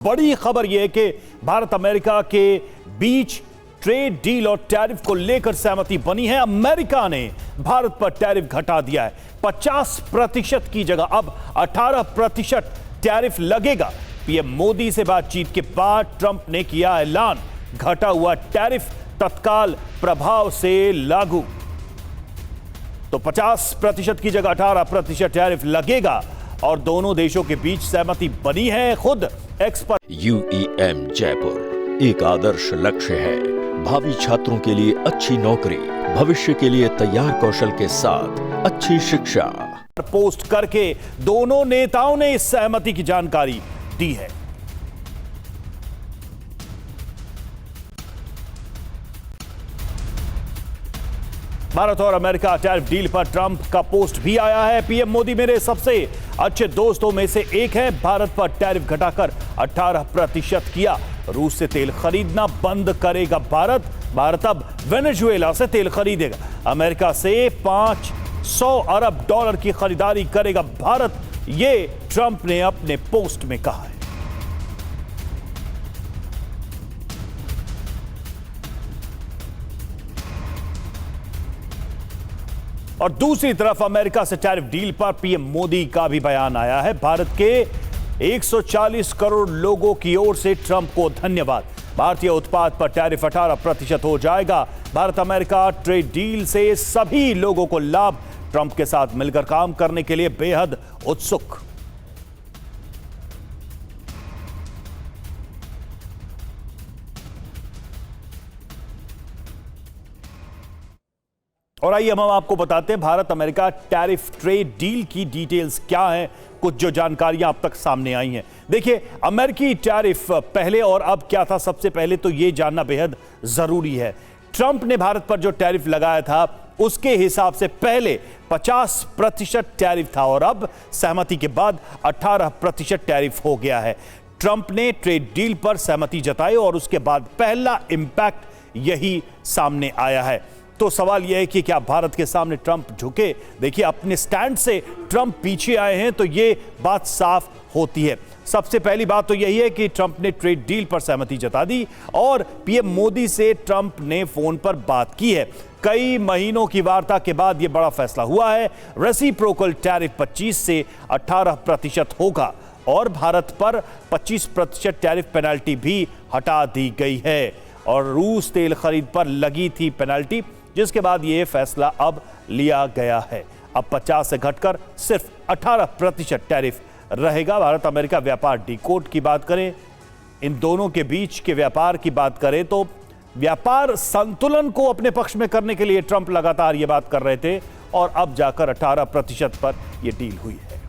बड़ी खबर यह है कि भारत अमेरिका के बीच ट्रेड डील और टैरिफ को लेकर सहमति बनी है। अमेरिका ने भारत पर टैरिफ घटा दिया है। 50% की जगह अब 18% टैरिफ लगेगा। पीएम मोदी से बातचीत के बाद ट्रंप ने किया ऐलान, घटा हुआ टैरिफ तत्काल प्रभाव से लागू। तो 50% की जगह 18% टैरिफ लगेगा और दोनों देशों के बीच सहमति बनी है। खुद एक्सपर्ट UEM जयपुर एक आदर्श लक्ष्य है। भावी छात्रों के लिए अच्छी नौकरी, भविष्य के लिए तैयार कौशल के साथ अच्छी शिक्षा। पोस्ट करके दोनों नेताओं ने इस सहमति की जानकारी दी है। भारत और अमेरिका टैरिफ डील पर ट्रंप का पोस्ट भी आया है। पीएम मोदी मेरे सबसे अच्छे दोस्तों में से एक है। भारत पर टैरिफ घटाकर 18% किया। रूस से तेल खरीदना बंद करेगा भारत अब वेनेजुएला से तेल खरीदेगा। अमेरिका से $500 अरब की खरीदारी करेगा भारत, ये ट्रंप ने अपने पोस्ट में कहा है। और दूसरी तरफ अमेरिका से टैरिफ डील पर पीएम मोदी का भी बयान आया है। भारत के 140 करोड़ लोगों की ओर से ट्रंप को धन्यवाद। भारतीय उत्पाद पर टैरिफ 18% हो जाएगा। भारत अमेरिका ट्रेड डील से सभी लोगों को लाभ। ट्रंप के साथ मिलकर काम करने के लिए बेहद उत्सुक। और आइए हम आपको बताते हैं Bharat America tariff trade deal की डिटेल्स क्या हैं, कुछ जो जानकारियां अब तक सामने आई हैं। देखिए, अमेरिकी टैरिफ पहले और अब क्या था, सबसे पहले तो यह जानना बेहद जरूरी है। ट्रंप ने भारत पर जो टैरिफ लगाया था उसके हिसाब से पहले 50% टैरिफ था और अब सहमति के बाद 18% टैरिफ हो गया है। ट्रंप ने ट्रेड डील पर सहमति जताई और उसके बाद पहला इंपैक्ट यही सामने आया है। तो सवाल यह है कि क्या भारत के सामने ट्रंप झुके? देखिए, अपने स्टैंड से ट्रंप पीछे आए हैं तो ये बात साफ होती है। सबसे पहली बात तो यही है कि ट्रंप ने ट्रेड डील पर सहमति जता दी और पीएम मोदी से ट्रंप ने फोन पर बात की है। कई महीनों की वार्ता के बाद यह बड़ा फैसला हुआ है। रेसिप्रोकल टैरिफ 25 से 18% होगा और भारत पर 25% टैरिफ पेनल्टी भी हटा दी गई है। और रूस तेल खरीद पर लगी थी पेनल्टी, जिसके बाद यह फैसला अब लिया गया है। अब 50 से घटकर सिर्फ 18% टैरिफ रहेगा। भारत अमेरिका व्यापार डीकोड की बात करें, इन दोनों के बीच के व्यापार की बात करें तो व्यापार संतुलन को अपने पक्ष में करने के लिए ट्रंप लगातार यह बात कर रहे थे और अब जाकर 18% पर यह डील हुई है।